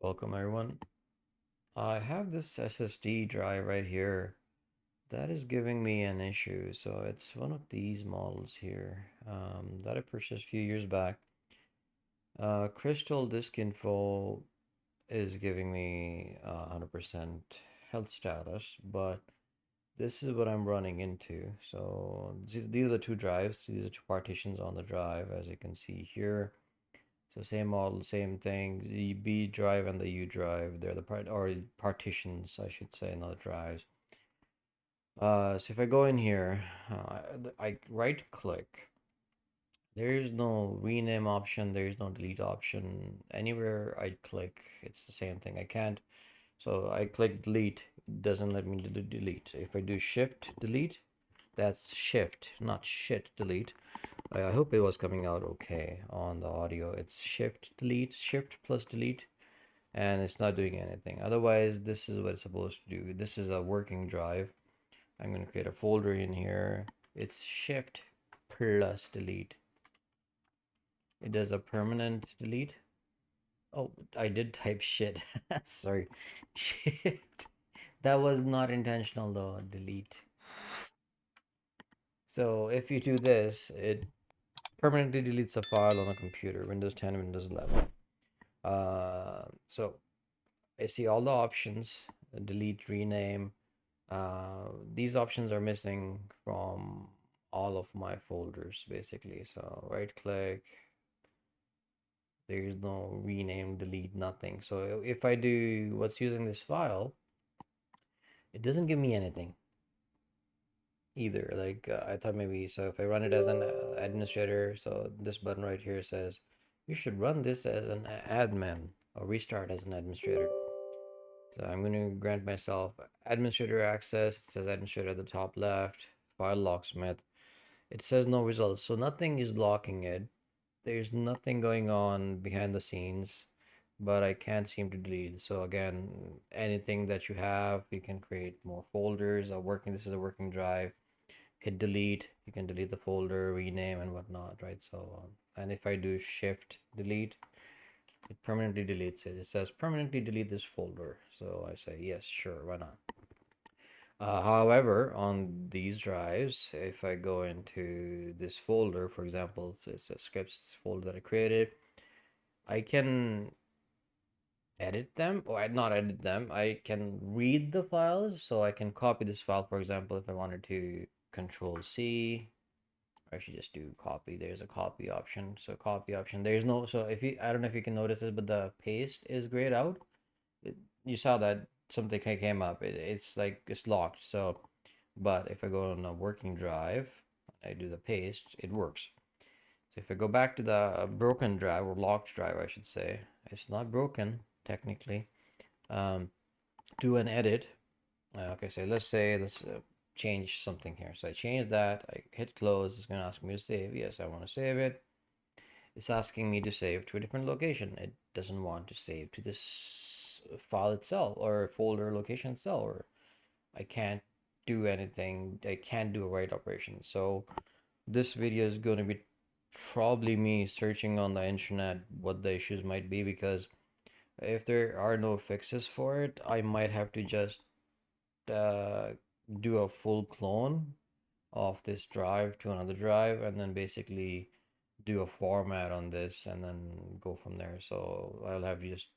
Welcome everyone. I have this SSD drive right here that is giving me an issue. So it's one of these models here that I purchased a few years back. Crystal Disk Info is giving me 100% health status, but this is what I'm running into. So these are the two drives. These are two partitions on the drive, as you can see here. So same model, same thing. The B drive and the U drive, they're the partitions, I should say, not drives. So if I go in here, I right click. There is no rename option. There is no delete option. Anywhere I click, it's the same thing. I can't. So I click delete. It doesn't let me delete. If I do shift delete, that's shift, not shit delete. I hope it was coming out okay on the audio. It's shift delete, shift plus delete, and it's not doing anything. Otherwise, this is what it's supposed to do. This is a working drive. I'm going to create a folder in here. It's shift plus delete. It does a permanent delete. Oh, I did type shit. Sorry. Shift. That was not intentional though. Delete. So if you do this, it permanently deletes a file on a computer, Windows 10, Windows 11. So I see all the options, delete, rename. These options are missing from all of my folders basically. So right click, there's no rename, delete, nothing. So if I do what's using this file, it doesn't give me anything either. Like I thought maybe, so if I run it as an administrator, so this button right here says you should run this as an admin or restart as an administrator. So I'm going to grant myself administrator access. It says administrator at the top left, file locksmith. It says no results. So nothing is locking it. There's nothing going on behind the scenes, but I can't seem to delete. So again, anything that you have, you can create more folders. This is a working drive. Hit delete. You can delete the folder, rename and whatnot, right? So, and if I do shift delete, it permanently deletes it. It says permanently delete this folder. So I say, yes, sure, why not? However, on these drives, if I go into this folder, for example, it's a scripts folder that I created, I can edit them, or not edit them. I can read the files, so I can copy this file, for example, if I wanted to Control C, I should just do copy. There's a copy option. So copy option. There's no, so if you, I don't know if you can notice this, but the paste is grayed out. You saw that something came up. It's like it's locked. So, but if I go on a working drive, I do the paste, it works. So if I go back to the broken drive or locked drive, I should say, it's not broken technically. Um, do an edit. Okay, so let's change something here. So I change that. I hit close. It's going to ask me to save. Yes, I want to save it. It's asking me to save to a different location. It doesn't want to save to this file itself or folder location itself. Or I can't do anything. I can't do a write operation. So this video is going to be probably me searching on the internet what the issues might be, because if there are no fixes for it, I might have to just uh, do a full clone of this drive to another drive and then basically do a format on this and then go from there. So I'll have to just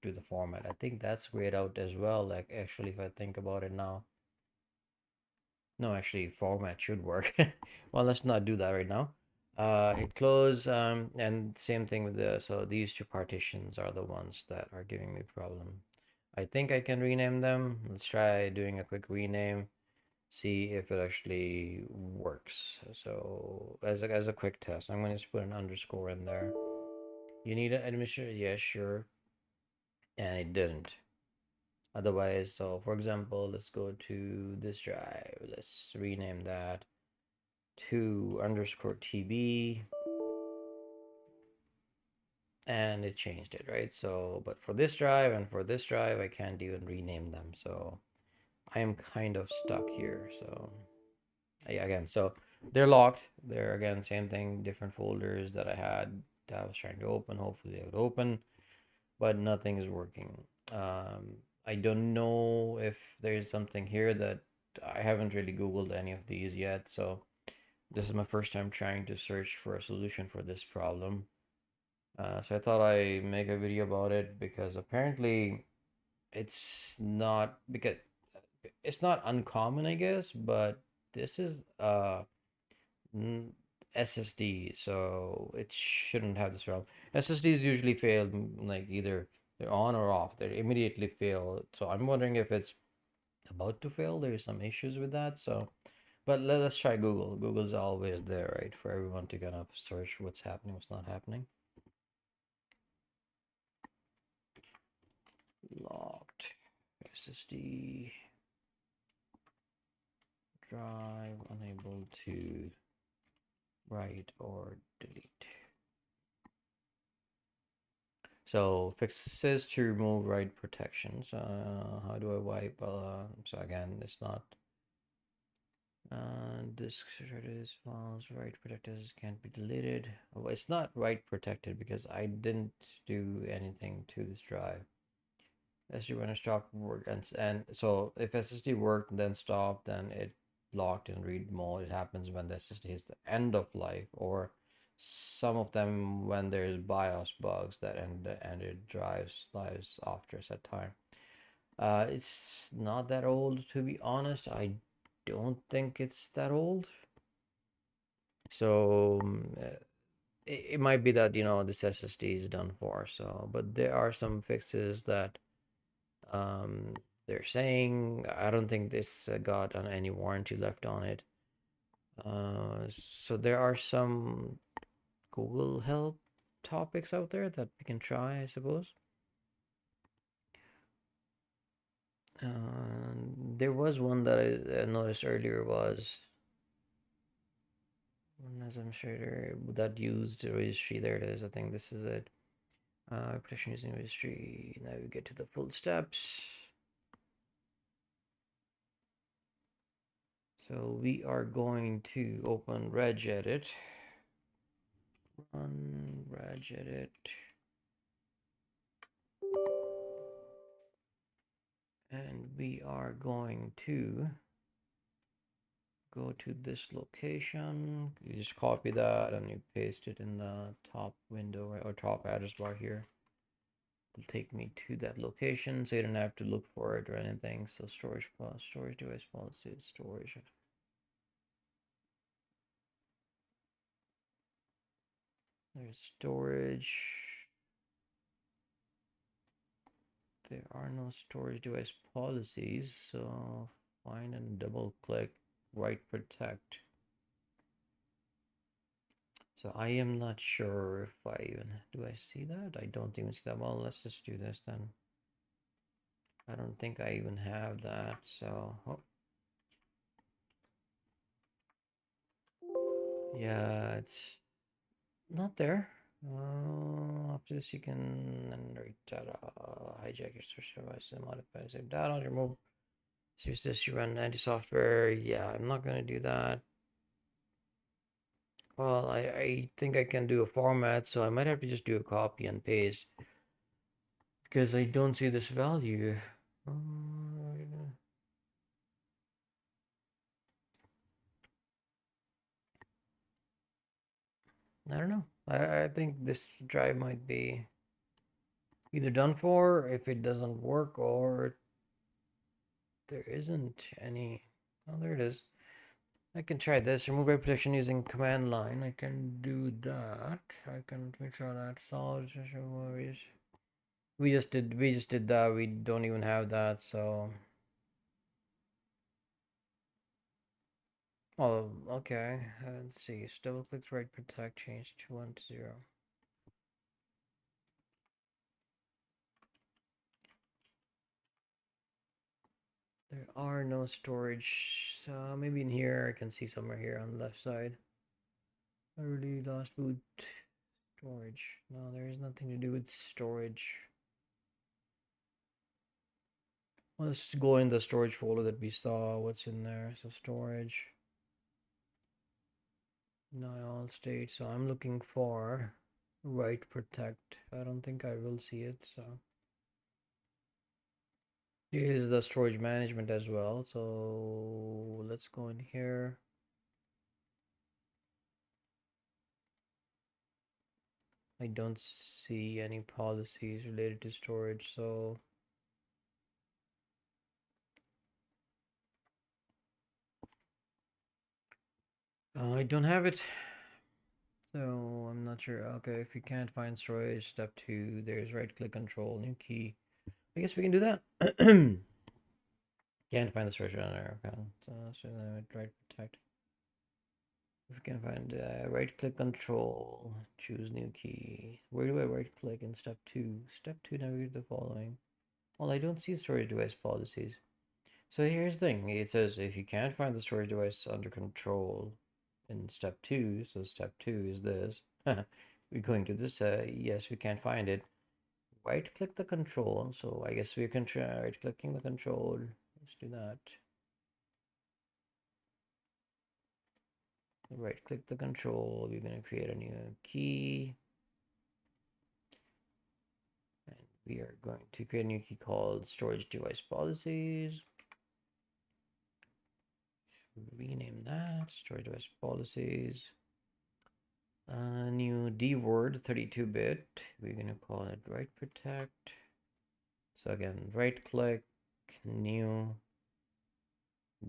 do the format. I think that's grayed out as well. Like actually, if I think about it now, no, actually format should work. Well, let's not do that right now. Hit close, and same thing with so these two partitions are the ones that are giving me problem. I think I can rename them. Let's try doing a quick rename, see if it actually works. So as a quick test, I'm going to just put an underscore in there. You need an administrator? Yes, sure. And it didn't. Otherwise, so for example, let's go to this drive. Let's rename that to underscore TB. And it changed it, right? So, but for this drive and for this drive, I can't even rename them. So I am kind of stuck here. So yeah, again, so they're locked. They're again, same thing, different folders that I had that I was trying to open. Hopefully they would open. but nothing is working. I don't know if there's something here that I haven't really Googled any of these yet, so this is my first time trying to search for a solution for this problem. So I thought I make a video about it because apparently because it's not uncommon, I guess, but this is SSD, so it shouldn't have this problem. SSDs usually fail like either they're on or off. They immediately fail. So I'm wondering if it's about to fail. There's some issues with that. So, but let's try Google. Google's always there, right, for everyone to kind of search what's happening, what's not happening. Locked SSD drive unable to write or delete. So fixes to remove write protections. How do I wipe? So again, it's not disk securities files write protected can't be deleted. Well, it's not write protected because I didn't do anything to this drive. SSD when it stopped work and so if SSD worked and then stopped, then it locked in read mode. It happens when the SSD is the end of life, or some of them when there's BIOS bugs that ended drives lives after a set time. It's not that old, to be honest. I don't think it's that old. So it might be that this SSD is done for. So, but there are some fixes that um, they're saying. I don't think this got on any warranty left on it. So there are some Google help topics out there that we can try, I suppose. There was one that I noticed earlier was as I'm sure that used registry. There it is. I think this is it. Protection using registry. Now we get to the full steps. So we are going to open regedit. Run regedit. And we are going to go to this location. You just copy that and you paste it in the top window, right, or top address bar here. It'll take me to that location, so you don't have to look for it or anything. So storage device policy, storage. There's storage. There are no storage device policies, so find and double click write protect. So I am not sure if I even do I see that? I don't even see that. Well, let's just do this then. I don't think I even have that. So yeah, it's not there. After this, you can read data, hijack your source device, and modify save data, remove. Use this. You run anti-software. Yeah, I'm not gonna do that. Well, I think I can do a format, so I might have to just do a copy and paste because I don't see this value. I don't know. I think this drive might be either done for if it doesn't work, or there isn't any. Oh, there it is. I can try this. Remove write protection using command line. I can do that. I can make sure that solves worries. We just did that. We don't even have that, so oh okay. Let's see. Double click write protect change to 1 to 0. There are no storage. So maybe in here I can see somewhere here on the left side. I really lost boot storage. No, there is nothing to do with storage. Let's go in the storage folder that we saw. What's in there? So storage. No, all state. So I'm looking for Write protect. I don't think I will see it, so here's the storage management as well. So let's go in here. I don't see any policies related to storage, so I don't have it. So I'm not sure. Okay, if you can't find storage, step 2, there's right click control, new key. I guess we can do that. Can't find the storage on our account. So right protect. If you can find right click control, choose new key. Where do I right click in step 2? Step 2, navigate the following. Well, I don't see storage device policies. So here's the thing. It says if you can't find the storage device under control in step 2, so step 2 is this. We're going to this, yes, we can't find it. Right click the control. So I guess we can try right clicking the control. Let's do that. Right click the control. We're going to create a new key. And we are going to create a new key called storage device policies. Rename that storage device policies. New D word 32-bit. We're going to call it write protect. So again, right click, new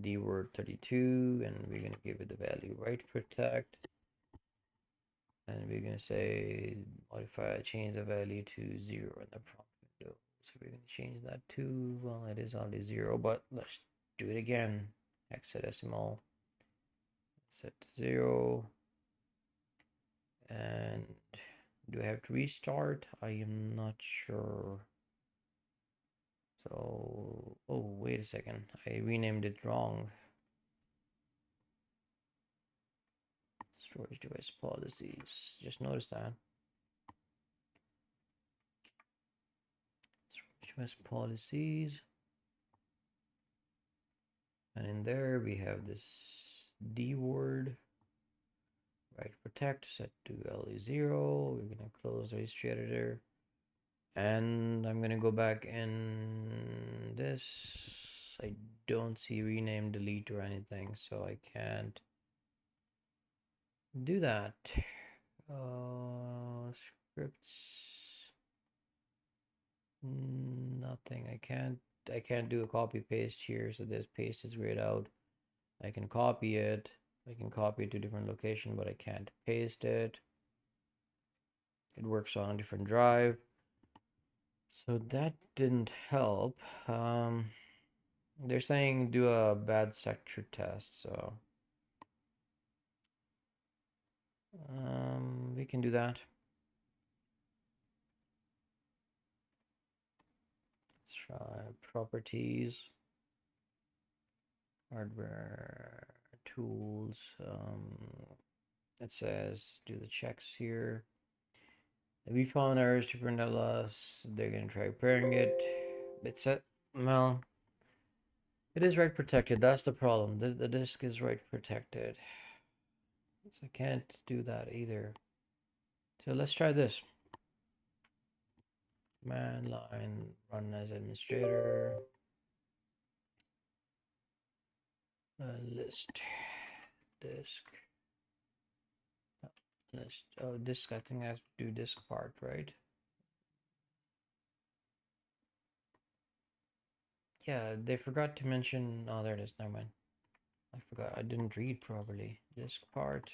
D word 32, and we're going to give it the value write protect. And we're going to say modify, change the value to 0 in the prompt window. So we're going to change that to, well, it is already 0, but let's do it again. Hexadecimal, set to 0. And do I have to restart? I am not sure. So, oh, wait a second. I renamed it wrong. Storage device policies. Just notice that. Storage device policies. And in there we have this D word. Right protect set to LE0. We're going to close the registry editor. And I'm going to go back in this. I don't see rename, delete, or anything, so I can't do that. Scripts. Nothing. I can't do a copy paste here, so this paste is grayed out. I can copy it. I can copy it to a different location, but I can't paste it. It works on a different drive. So that didn't help. They're saying do a bad sector test, so we can do that. Let's try properties, hardware, tools. It says do the checks here. If we found errors to print LS, they're gonna try repairing it. It's a well, it is write protected. That's the problem. The disk is write protected, so I can't do that either. So let's try this. Command line run as administrator. List disk. List. Oh, disk. I think I have to do Diskpart, right? Yeah, they forgot to mention. Oh, there it is. Never mind. I forgot. I didn't read properly. Diskpart.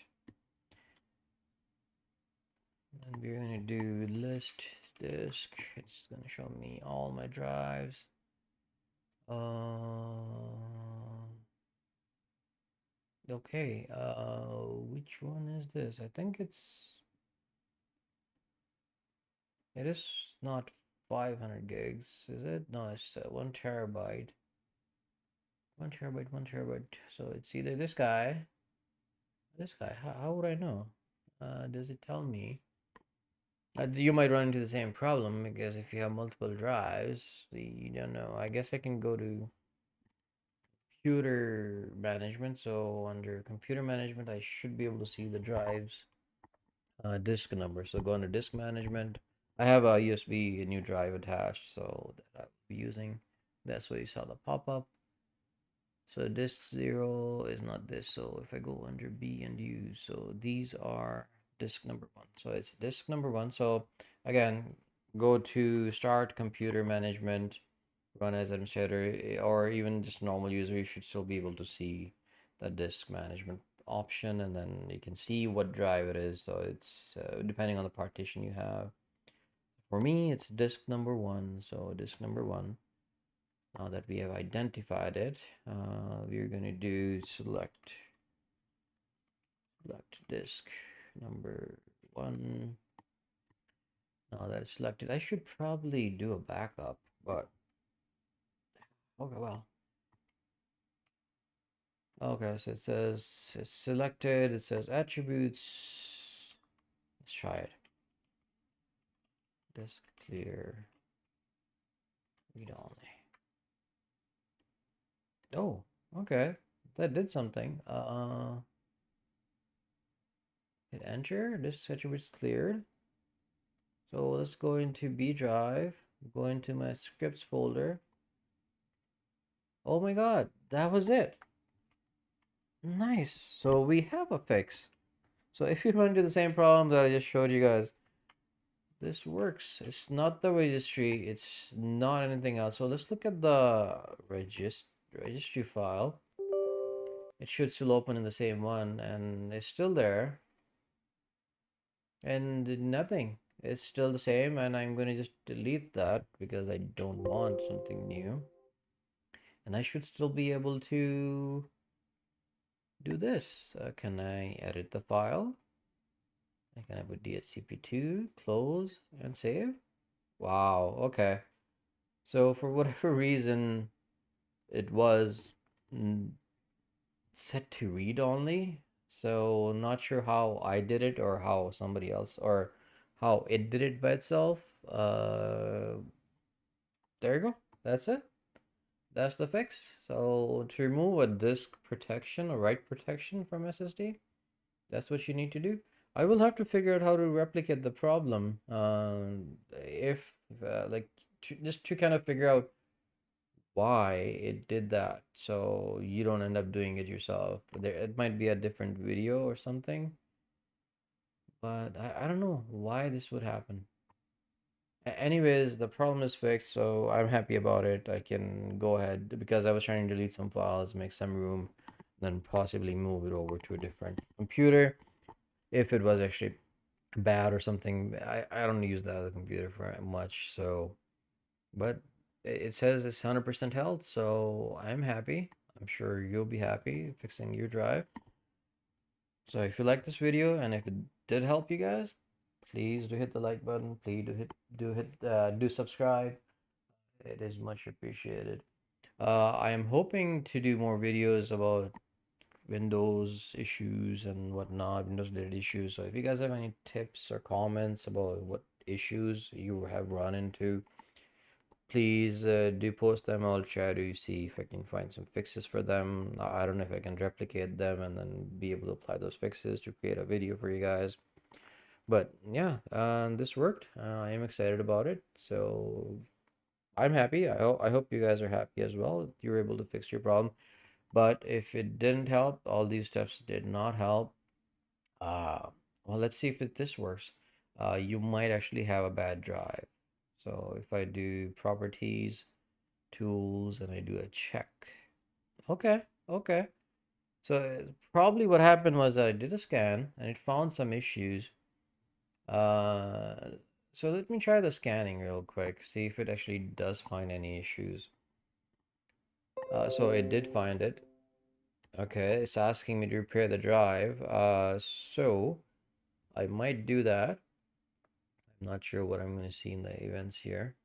And we're gonna do list disk. It's gonna show me all my drives. Okay. Which one is this? I think it is not 500 gigs, is it? No, it's 1 terabyte. 1 terabyte, 1 terabyte. So it's either this guy. This guy. How would I know? Does it tell me? You might run into the same problem because if you have multiple drives, you don't know. I guess I can go to computer management. So under computer management, I should be able to see the drives. disk number. So go into disk management. I have a USB new drive attached, so that I'll be using. That's where you saw the pop-up. So disk 0 is not this. So if I go under B and U, so these are disk number 1. So it's disk number 1. So again, go to start computer management, run as administrator, or even just normal user. You should still be able to see the disk management option, and then you can see what drive it is. So it's depending on the partition you have. For me, it's disk number 1. So disk number 1. Now that we have identified it, we're going to do select disk number 1. Now that it's selected, I should probably do a backup, but okay, well. Okay, so it says it's selected, it says attributes. Let's try it. Disk clear, read only. Oh, okay. That did something. Hit enter. This attribute's cleared. So let's go into B drive, go into my scripts folder. Oh my god, that was it. Nice. So we have a fix. So if you run into the same problem that I just showed you guys, this works. It's not the registry, it's not anything else. So let's look at the registry file. It should still open in the same one, and it's still there. And nothing. It's still the same, and I'm going to just delete that because I don't want something new. And I should still be able to do this. Can I edit the file? I can have a DHCP2, close, and save. Wow, okay. So for whatever reason, it was set to read only. So not sure how I did it or how somebody else or how it did it by itself. There you go. That's it. That's the fix. So to remove a disk protection or write protection from SSD, that's what you need to do. I will have to figure out how to replicate the problem. If like just to kind of figure out why it did that, so you don't end up doing it yourself. There, it might be a different video or something, but I don't know why this would happen. Anyways, the problem is fixed, so I'm happy about it. I can go ahead because I was trying to delete some files, make some room, then possibly move it over to a different computer if it was actually bad or something. I don't use that other computer for much, so but it says it's 100% held, so I'm happy. I'm sure you'll be happy fixing your drive. So if you like this video and if it did help you guys, please do hit the like button. Please do subscribe. It is much appreciated. I am hoping to do more videos about Windows issues and whatnot, Windows related issues. So if you guys have any tips or comments about what issues you have run into, please do post them. I'll try to see if I can find some fixes for them. I don't know if I can replicate them and then be able to apply those fixes to create a video for you guys. But yeah, this worked. I am excited about it. So I'm happy. I hope you guys are happy as well. You were able to fix your problem. But if it didn't help, all these steps did not help. Uh, well, let's see if this works. You might actually have a bad drive. So if I do properties, tools, and I do a check. Okay, okay. So probably what happened was that I did a scan and it found some issues. Uh, so let me try the scanning real quick, see if it actually does find any issues. So it did find it. Okay, it's asking me to repair the drive. So I might do that. I'm not sure what I'm going to see in the events here.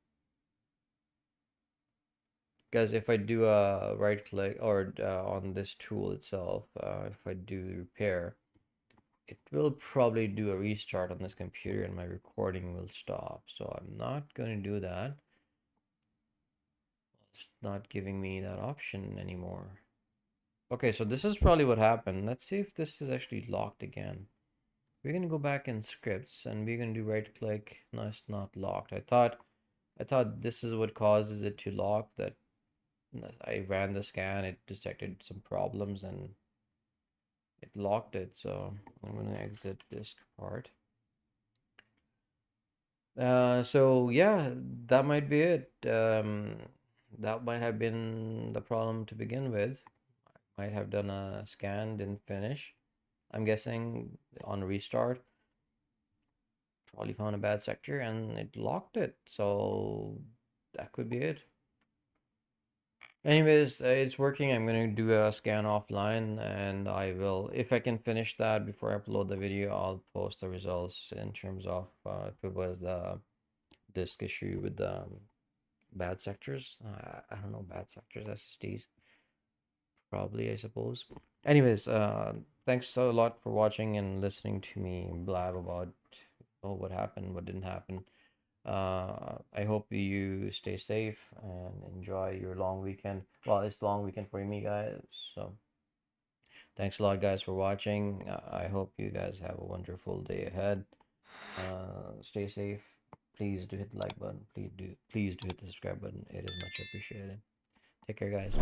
Because if I do a right click or on this tool itself, if I do repair, it will probably do a restart on this computer and my recording will stop. So I'm not going to do that. It's not giving me that option anymore. Okay, so this is probably what happened. Let's see if this is actually locked again. we're gonna go back in scripts and we're gonna do right click. No, it's not locked. I thought this is what causes it to lock. That I ran the scan, it detected some problems and it locked it. So I'm gonna exit Diskpart. So yeah, that might be it. That might have been the problem to begin with. Might have done a scan, didn't finish. I'm guessing on restart, probably found a bad sector and it locked it. So that could be it. Anyways, it's working. I'm gonna do a scan offline and I will, if I can finish that before I upload the video, I'll post the results in terms of if it was the disk issue with the bad sectors. I don't know, bad sectors, SSDs, probably, I suppose. Anyways, thanks a lot for watching and listening to me blab about what happened, what didn't happen. I hope you stay safe and enjoy your long weekend. Well, it's long weekend for me, guys. So thanks a lot, guys, for watching. I hope you guys have a wonderful day ahead. Stay safe. Please do hit the like button. Please do hit the subscribe button. It is much appreciated. Take care, guys.